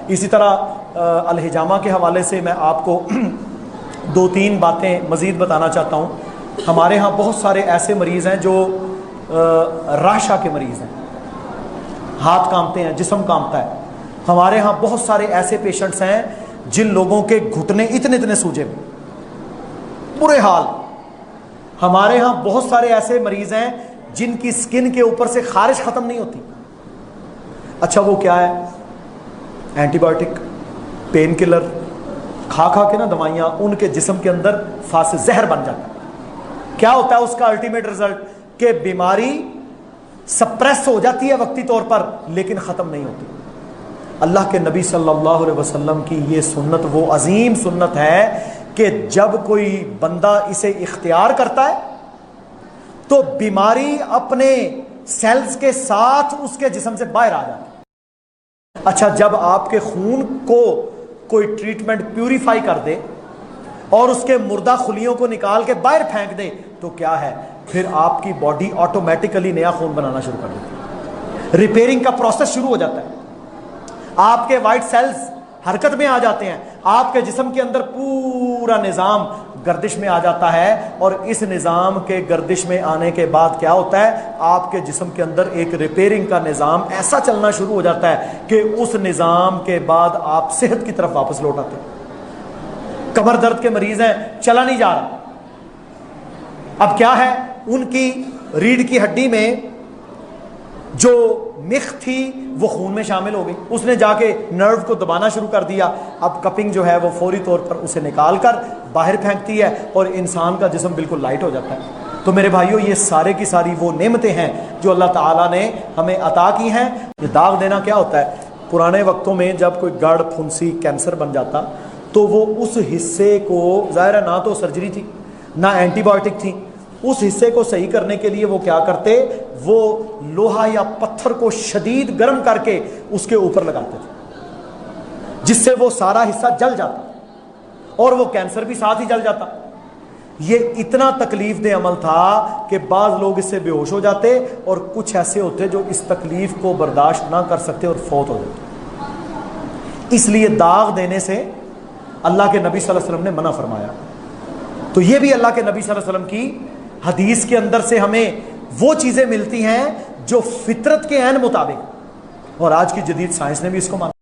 اسی طرح الحجامہ کے حوالے سے میں آپ کو دو تین باتیں مزید بتانا چاہتا ہوں۔ ہمارے ہاں بہت سارے ایسے مریض ہیں جو راشا کے مریض ہیں، ہاتھ کانپتے ہیں، جسم کانپتا ہے۔ ہمارے ہاں بہت سارے ایسے پیشنٹس ہیں جن لوگوں کے گھٹنے اتنے سوجے ہوئے، برے حال۔ ہمارے ہاں بہت سارے ایسے مریض ہیں جن کی سکن کے اوپر سے خارش ختم نہیں ہوتی۔ اچھا وہ کیا ہے؟ اینٹی بایوٹک، پین کلر کھا کے نا دوائیاں ان کے جسم کے اندر فاسد زہر بن جاتا ہے۔ کیا ہوتا ہے اس کا الٹیمیٹ رزلٹ؟ کہ بیماری سپریس ہو جاتی ہے وقتی طور پر لیکن ختم نہیں ہوتی۔ اللہ کے نبی صلی اللہ علیہ وسلم کی یہ سنت وہ عظیم سنت ہے کہ جب کوئی بندہ اسے اختیار کرتا ہے تو بیماری اپنے سیلز کے ساتھ اس کے جسم سے باہر آ جاتی ہے۔ اچھا جب آپ کے خون کو کوئی ٹریٹمنٹ پیوریفائی کر دے اور اس کے مردہ خلیوں کو نکال کے باہر پھینک دے تو کیا ہے؟ پھر آپ کی باڈی آٹومیٹیکلی نیا خون بنانا شروع کر دیتی ہے، ریپیئرنگ کا پروسیس شروع ہو جاتا ہے، آپ کے وائٹ سیلز حرکت میں آ جاتے ہیں، آپ کے جسم کے اندر پورا نظام گردش میں آ جاتا ہے، اور اس نظام کے گردش میں آنے کے بعد کیا ہوتا ہے؟ آپ کے جسم کے اندر ایک ریپیئرنگ کا نظام ایسا چلنا شروع ہو جاتا ہے کہ اس نظام کے بعد آپ صحت کی طرف واپس لوٹ آتے ہیں۔ کمر درد کے مریض ہیں، چلا نہیں جا رہا، اب کیا ہے؟ ان کی ریڑھ کی ہڈی میں جو مخ تھی وہ خون میں شامل ہو گئی، اس نے جا کے نرو کو دبانا شروع کر دیا۔ اب کپنگ جو ہے وہ فوری طور پر اسے نکال کر باہر پھینکتی ہے اور انسان کا جسم بالکل لائٹ ہو جاتا ہے۔ تو میرے بھائیوں یہ سارے کی ساری وہ نعمتیں ہیں جو اللہ تعالیٰ نے ہمیں عطا کی ہیں۔ یہ داغ دینا کیا ہوتا ہے؟ پرانے وقتوں میں جب کوئی گڑ، پھنسی، کینسر بن جاتا تو وہ اس حصے کو، ظاہر ہے نہ تو سرجری تھی نہ اینٹی بایوٹک تھی، اس حصے کو صحیح کرنے کے لیے وہ کیا کرتے؟ وہ لوہا یا پتھر کو شدید گرم کر کے اس کے اوپر لگاتے تھے جس سے وہ سارا حصہ جل جاتا اور وہ کینسر بھی ساتھ ہی جل جاتا۔ یہ اتنا تکلیف دہ عمل تھا کہ بعض لوگ اس سے بے ہوش ہو جاتے اور کچھ ایسے ہوتے جو اس تکلیف کو برداشت نہ کر سکتے اور فوت ہو جاتے۔ اس لیے داغ دینے سے اللہ کے نبی صلی اللہ علیہ وسلم نے منع فرمایا۔ تو یہ بھی اللہ کے نبی صلی اللہ علیہ وسلم کی حدیث کے اندر سے ہمیں وہ چیزیں ملتی ہیں جو فطرت کے عین مطابق، اور آج کی جدید سائنس نے بھی اس کو مانا۔